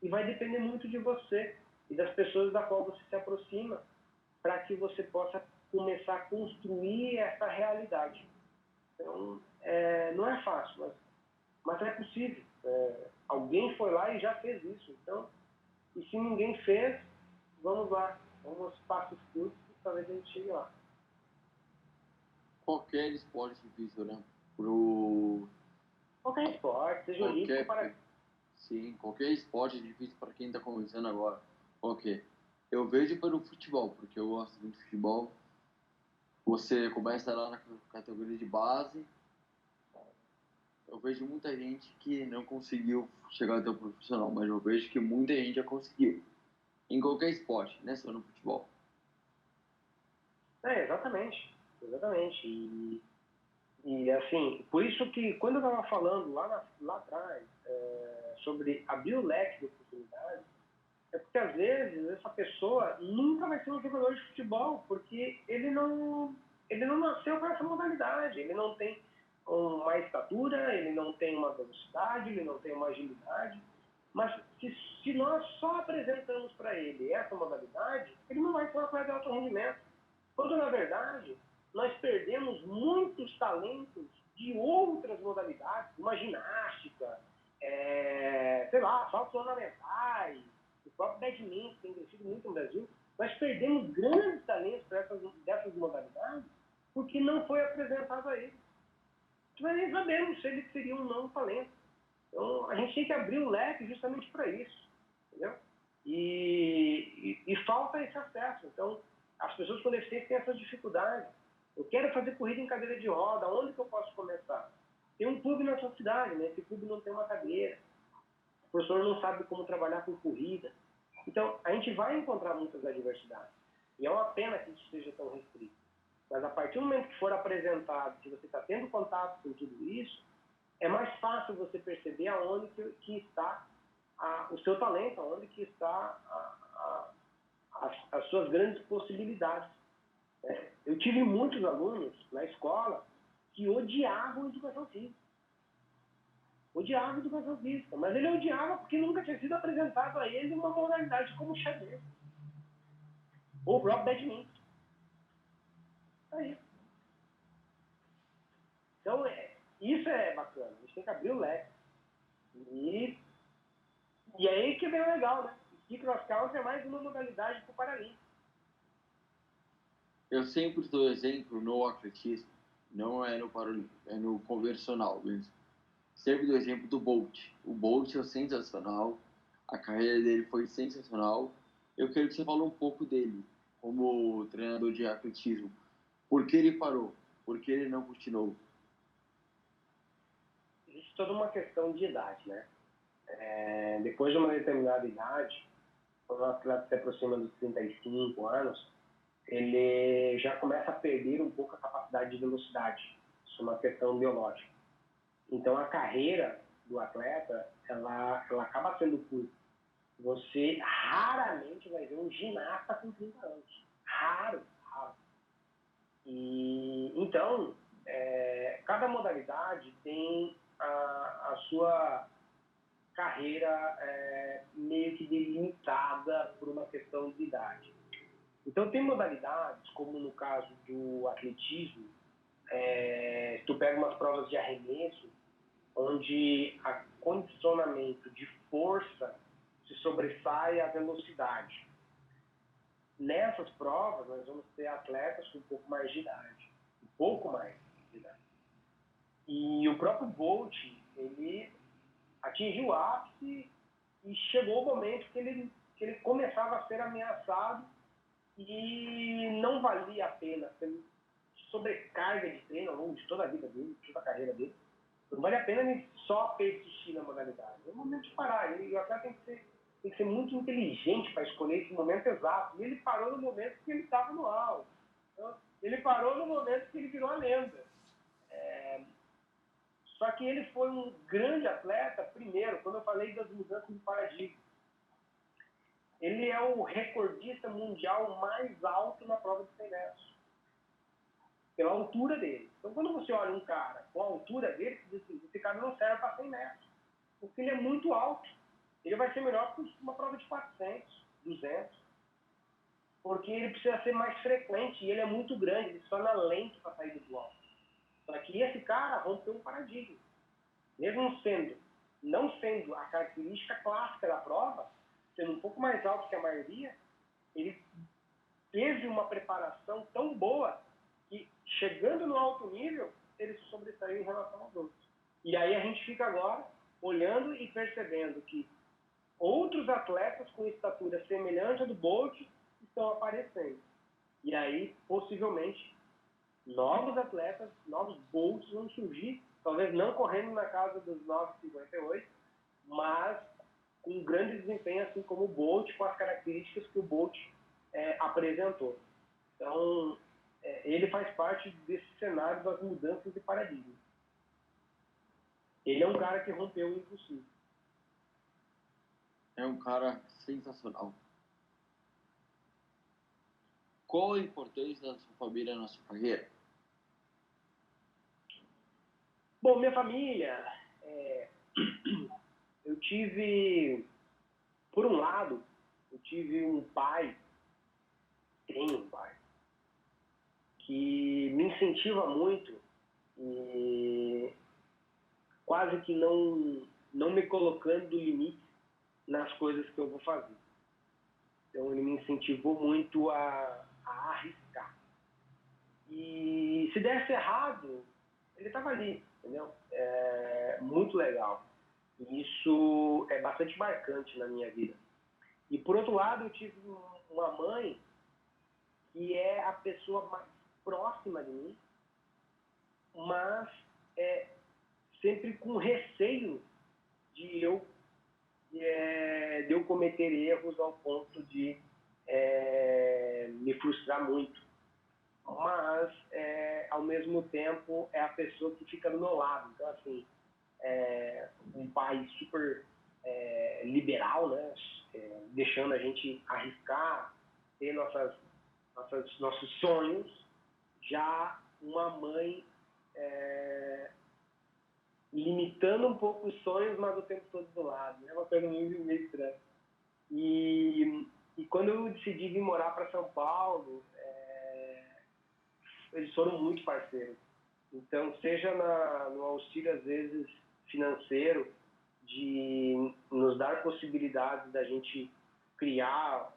e vai depender muito de você e das pessoas da qual você se aproxima, para que você possa começar a construir essa realidade. Então, não é fácil, mas é possível. Alguém foi lá e já fez isso. Então, e se ninguém fez, vamos lá. Vamos aos passos curtos e talvez a gente chegue lá. Qualquer esporte difícil, né? Pro... Qualquer esporte, seja olímpico para... Sim, qualquer esporte é difícil para quem está começando agora. Ok. Eu vejo pelo futebol, porque eu gosto muito de futebol. Você começa lá na categoria de base. Eu vejo muita gente que não conseguiu chegar até o profissional, mas eu vejo que muita gente já conseguiu. Em qualquer esporte, né? Só no futebol. Exatamente. Exatamente. E assim, por isso que quando eu estava falando lá atrás sobre abrir o leque de oportunidades, é porque às vezes essa pessoa nunca vai ser um jogador de futebol, porque ele não nasceu com essa modalidade, ele não tem uma estatura, ele não tem uma velocidade, ele não tem uma agilidade, mas se nós só apresentamos para ele essa modalidade, ele não vai ser um atleta de alto rendimento. Quando, na verdade, nós perdemos muitos talentos de outras modalidades, uma ginástica, sei lá, saltos ornamentais, o próprio badminton, que tem crescido muito no Brasil. Nós perdemos grandes talentos dessas modalidades porque não foi apresentado a ele. Nós nem sabemos se ele seria um não talento. Então, a gente tem que abrir o leque justamente para isso, entendeu? E falta esse acesso. Então, as pessoas com deficiência têm essa dificuldade. Eu quero fazer corrida em cadeira de roda, onde que eu posso começar? Tem um clube na sua cidade, né? Esse clube não tem uma cadeira. O professor não sabe como trabalhar com corrida. Então, a gente vai encontrar muitas adversidades. E é uma pena que isso seja tão restrito. Mas a partir do momento que for apresentado, que você está tendo contato com tudo isso, é mais fácil você perceber aonde que está o seu talento, aonde que está as suas grandes possibilidades. Eu tive muitos alunos na escola que odiavam a educação física. Odiava a educação física, mas ele odiava porque nunca tinha sido apresentado a ele uma modalidade como o xadrez. Ou o próprio badminton. Aí. Então, isso é bacana. A gente tem que abrir o leque. E aí que vem o legal, né? E cross country é mais uma modalidade para o Paralímpico. Eu sempre dou exemplo no atletismo, não é no paralímpico, é no convencional mesmo. Sempre dou exemplo do Bolt. O Bolt é sensacional, a carreira dele foi sensacional. Eu quero que você fale um pouco dele, como treinador de atletismo. Por que ele parou? Por que ele não continuou? Existe toda uma questão de idade, né? Depois de uma determinada idade, quando o atleta se aproxima dos 35 anos, ele já começa a perder um pouco a capacidade de velocidade. Isso é uma questão biológica. Então, a carreira do atleta, ela acaba sendo curta. Você raramente vai ver um ginasta com 30 anos. Raro, raro. E, então, cada modalidade tem a sua carreira meio que delimitada por uma questão de idade. Então, tem modalidades, como no caso do atletismo, tu pega umas provas de arremesso, onde a condicionamento de força se sobressai à velocidade. Nessas provas, nós vamos ter atletas com um pouco mais de idade. Um pouco mais de idade. E o próprio Bolt, ele atingiu o ápice e chegou o momento que ele começava a ser ameaçado e não valia a pena, pela sobrecarga de treino ao longo de toda a vida dele, toda a carreira dele. Não vale a pena ele só persistir na modalidade. É o momento de parar. E o atleta tem que ser muito inteligente para escolher esse momento exato. E ele parou no momento que ele estava no auge. Então, ele parou no momento que ele virou a lenda. Só que ele foi um grande atleta, primeiro, quando eu falei das mudanças de paradigma. ele é o recordista mundial mais alto na prova de 100 metros, pela altura dele. Então, quando você olha um cara com a altura dele, você diz assim, esse cara não serve para 100 metros, porque ele é muito alto. Ele vai ser melhor que uma prova de 400, 200, porque ele precisa ser mais frequente e ele é muito grande, ele se torna lento para sair do alto. Só que esse cara rompeu um paradigma. Mesmo não sendo a característica clássica da prova, sendo um pouco mais alto que a maioria, ele teve uma preparação tão boa que, chegando no alto nível, ele se sobressaiu em relação aos outros. E aí a gente fica agora olhando e percebendo que outros atletas com estatura semelhante à do Bolt estão aparecendo. E aí, possivelmente, novos atletas, novos Bolts vão surgir, talvez não correndo na casa dos 9,58, mas com um grande desempenho, assim como o Bolt, com as características que o Bolt apresentou. Então, ele faz parte desse cenário das mudanças de paradigma. Ele é um cara que rompeu o impossível. É um cara sensacional. Qual a importância da sua família na sua carreira? Bom, minha família, eu tive, por um lado, eu tive um pai, tenho um pai, que me incentiva muito e quase que não me colocando limite nas coisas que eu vou fazer. Então ele me incentivou muito a arriscar. E se desse errado, ele estava ali, entendeu? É muito legal. E isso é bastante marcante na minha vida. E por outro lado, eu tive uma mãe que é a pessoa mais próxima de mim, mas sempre com receio de eu cometer erros ao ponto de me frustrar muito. Mas, ao mesmo tempo, é a pessoa que fica do meu lado. Então, assim, um pai super liberal, né? Deixando a gente arriscar, ter nossos sonhos. Já uma mãe limitando um pouco os sonhos, mas o tempo todo do lado. É uma coisa meio estranha. E quando eu decidi vir morar para São Paulo, eles foram muito parceiros. Então, seja no auxílio, às vezes, financeiro, de nos dar possibilidades da gente criar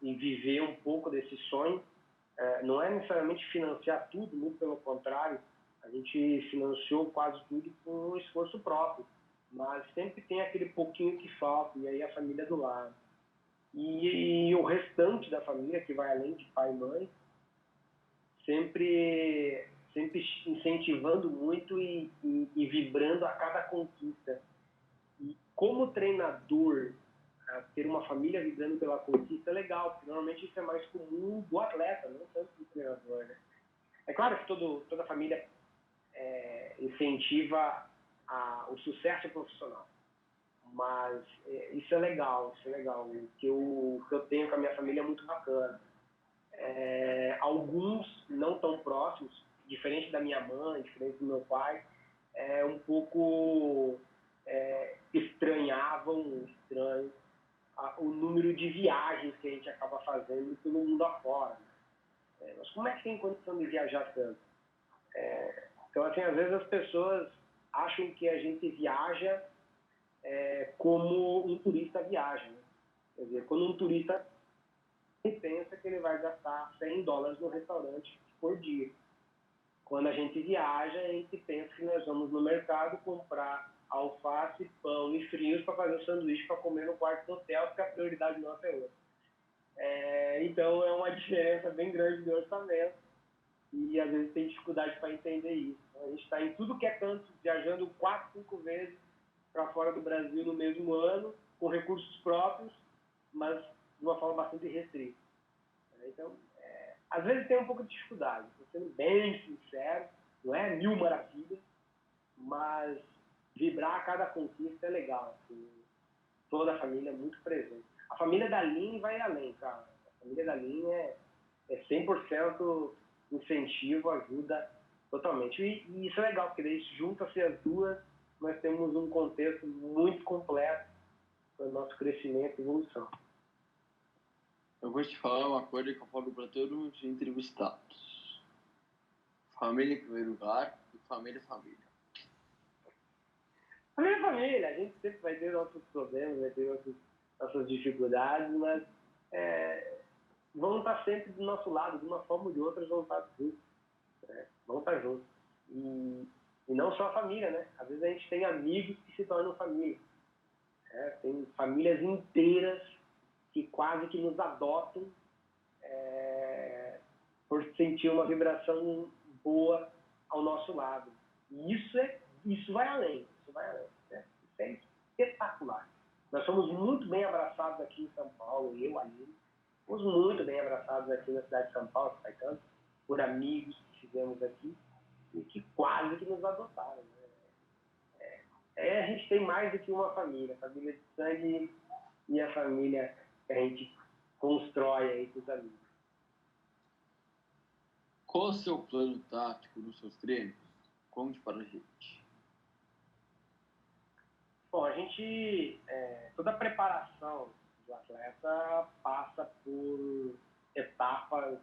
e viver um pouco desse sonho. Não é necessariamente financiar tudo, muito pelo contrário, a gente financiou quase tudo com um esforço próprio, mas sempre tem aquele pouquinho que falta, e aí a família do lado. E o restante da família, que vai além de pai e mãe, sempre incentivando muito e vibrando a cada conquista. E como treinador, ter uma família vibrando pela conquista é legal, porque normalmente isso é mais comum do atleta, não tanto do treinador, né? É claro que toda família incentiva o sucesso profissional, mas isso é legal. O que eu tenho com a minha família é muito bacana. Alguns não tão próximos, diferente da minha mãe, diferente do meu pai, um pouco estranho o número de viagens que a gente acaba fazendo pelo mundo afora. Mas como é que tem condição de viajar tanto? Então, assim, às vezes as pessoas acham que a gente viaja como um turista viaja, né? Quer dizer, quando um turista pensa que ele vai gastar $100 no restaurante por dia. Quando a gente viaja, a gente pensa que nós vamos no mercado comprar alface, pão e frios para fazer o sanduíche para comer no quarto do hotel, porque a prioridade nossa é outra. Então é uma diferença bem grande de orçamento e às vezes tem dificuldade para entender isso. Então, a gente está em tudo que é canto, viajando 4, 5 vezes para fora do Brasil no mesmo ano, com recursos próprios, mas de uma forma bastante restrita. Então, às vezes tem um pouco de dificuldade, estou sendo bem sincero, não é 1000 maravilhas, mas vibrar a cada conquista é legal. Assim, toda a família é muito presente. A família da Aline vai além, cara. A família da Aline é 100% incentivo, ajuda totalmente. E isso é legal, porque daí junta-se as duas, nós temos um contexto muito completo para o nosso crescimento e evolução. Eu vou te falar uma coisa que eu falo para todos os entrevistados. Família em primeiro lugar e família é família. Família é família. A gente sempre vai ter nossos problemas, vai ter nossas dificuldades, mas vão estar sempre do nosso lado, de uma forma ou de outra, vão estar juntos. Vão estar juntos. E não só a família, né? Às vezes a gente tem amigos que se tornam família. Tem famílias inteiras que quase que nos adotam por sentir uma vibração boa ao nosso lado. E isso vai além. Isso vai além. Né? Isso é espetacular. Nós somos muito bem abraçados aqui em São Paulo, eu, Aline. Fomos muito bem abraçados aqui na cidade de São Paulo, Caetano, por amigos que fizemos aqui e que quase que nos adotaram. Né? A gente tem mais do que uma família, a família de sangue e a família que a gente constrói aí com os amigos. Qual o seu plano tático nos seus treinos? Conte para a gente. Bom, toda a preparação do atleta passa por etapas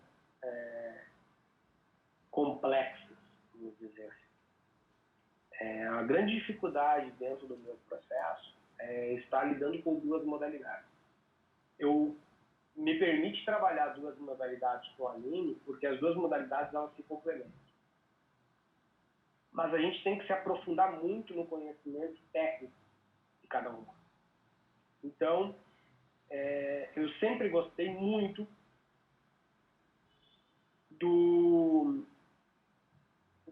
complexas, vamos dizer assim. A grande dificuldade dentro do meu processo é estar lidando com duas modalidades. Eu me permite trabalhar duas modalidades com a Aline, porque as duas modalidades elas se complementam. Mas a gente tem que se aprofundar muito no conhecimento técnico de cada uma. Então, eu sempre gostei muito do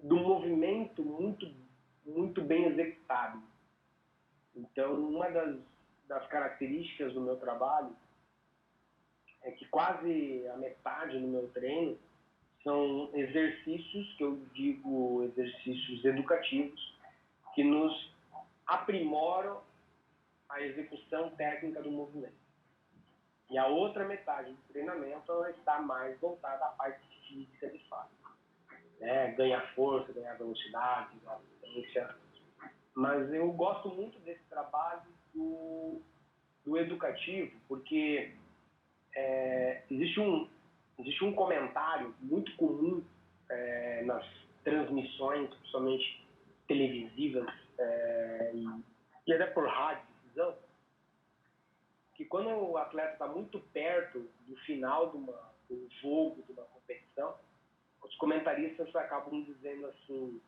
movimento muito bem executado. Então, uma das características do meu trabalho é que quase a metade do meu treino são exercícios, que eu digo exercícios educativos, que nos aprimoram a execução técnica do movimento. E a outra metade do treinamento está mais voltada à parte física de fato. Ganhar força, ganhar velocidade, ganhar potência. Mas eu gosto muito desse trabalho do educativo, porque existe um comentário muito comum nas transmissões, principalmente televisivas e até por rádio, difusão, que quando o atleta está muito perto do final do jogo, de uma competição, os comentaristas acabam dizendo assim: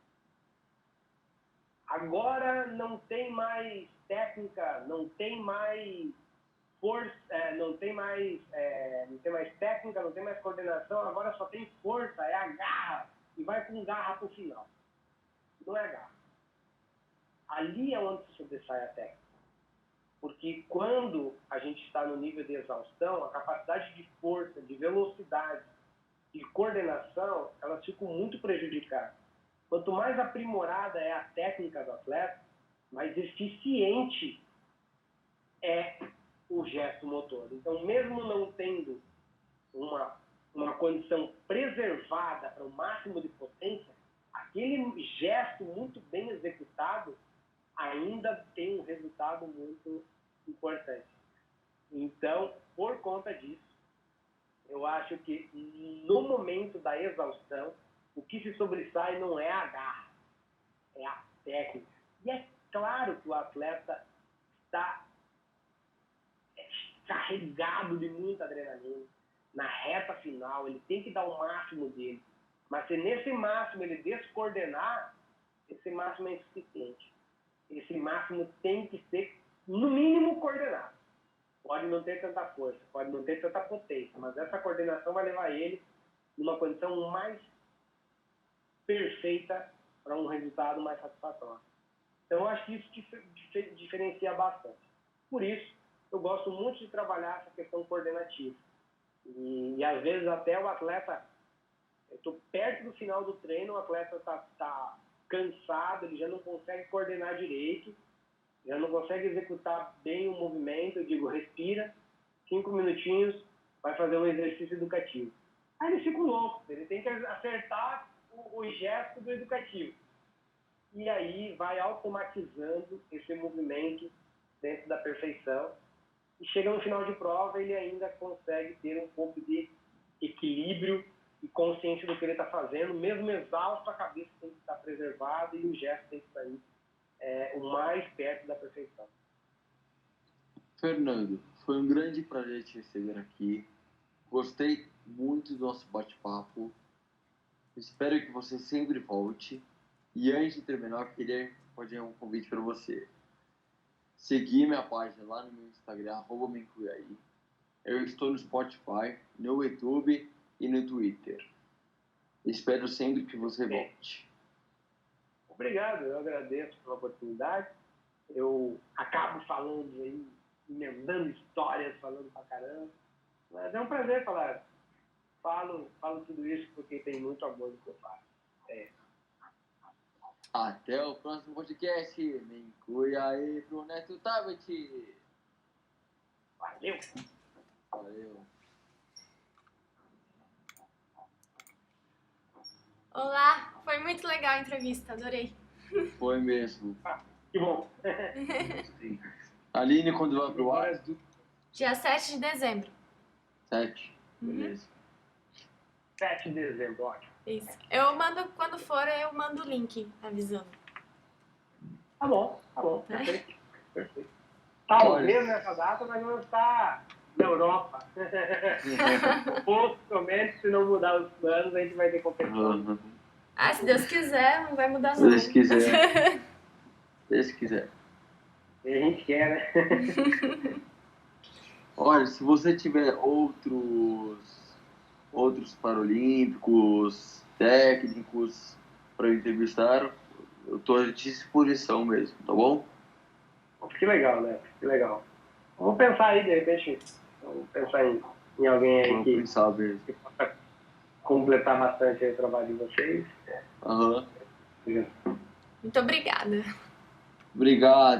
agora não tem mais técnica, não tem mais força, não tem mais técnica, não tem mais coordenação, agora só tem força, é a garra, e vai com garra para o final. Não é garra. Ali é onde se sobressai a técnica. Porque quando a gente está no nível de exaustão, a capacidade de força, de velocidade, de coordenação, elas ficam muito prejudicadas. Quanto mais aprimorada é a técnica do atleta, mais eficiente é o gesto motor. Então, mesmo não tendo uma condição preservada para o máximo de potência, aquele gesto muito bem executado ainda tem um resultado muito importante. Então, por conta disso, eu acho que no momento da exaustão, o que se sobressai não é a garra, é a técnica. E é claro que o atleta está carregado de muita adrenalina. Na reta final, ele tem que dar o máximo dele. Mas se nesse máximo ele descoordenar, esse máximo é insuficiente. Esse máximo tem que ser, no mínimo, coordenado. Pode não ter tanta força, pode não ter tanta potência, mas essa coordenação vai levar ele numa condição mais perfeita para um resultado mais satisfatório. Então, eu acho que isso diferencia bastante. Por isso, eu gosto muito de trabalhar essa questão coordenativa. E às vezes, até o atleta, eu estou perto do final do treino, o atleta está cansado, ele já não consegue coordenar direito, já não consegue executar bem o movimento, eu digo, respira, 5 minutinhos, vai fazer um exercício educativo. Aí eles ficam loucos, ele tem que acertar o gesto do educativo. E aí vai automatizando esse movimento dentro da perfeição. E chega no final de prova, ele ainda consegue ter um pouco de equilíbrio e consciência do que ele está fazendo. Mesmo exausto, a cabeça tem que estar preservada e o gesto tem que sair o mais perto da perfeição. Fernando, foi um grande prazer te receber aqui. Gostei muito do nosso bate-papo. Espero que você sempre volte. E antes de terminar, eu queria fazer um convite para você. Seguir minha página lá no meu Instagram, @meincluiaí. Eu estou no Spotify, no YouTube e no Twitter. Espero sempre que você volte. Obrigado, eu agradeço pela oportunidade. Eu acabo falando aí, emendando histórias, falando pra caramba. Mas é um prazer falar. Falo tudo isso porque tem muito amor no que eu faço. Até o próximo podcast. Me inclui aí pro Neto Tablet. Valeu! Valeu. Olá, foi muito legal a entrevista, adorei. Foi mesmo. Que bom! Sim. Aline, quando vai pro ar? Dia 7 de dezembro. 7. Beleza. 7 de dezembro, ótimo. Isso. Eu mando, quando for, eu mando o link avisando. Tá bom, perfeito. Talvez nessa data nós vamos estar na Europa. Possivelmente, se não mudar os planos, a gente vai ter competição. Ah, se Deus quiser, não vai mudar Se não. Deus quiser. Se Deus quiser. E a gente quer, né? Olha, se você tiver outros paralímpicos, técnicos para entrevistar, eu estou à disposição mesmo, tá bom? Que legal, né? Que legal. Vamos pensar aí, de repente, vamos pensar em alguém aí Vamos pensar mesmo. que possa completar bastante aí o trabalho de vocês. Aham. Muito obrigada. Obrigado.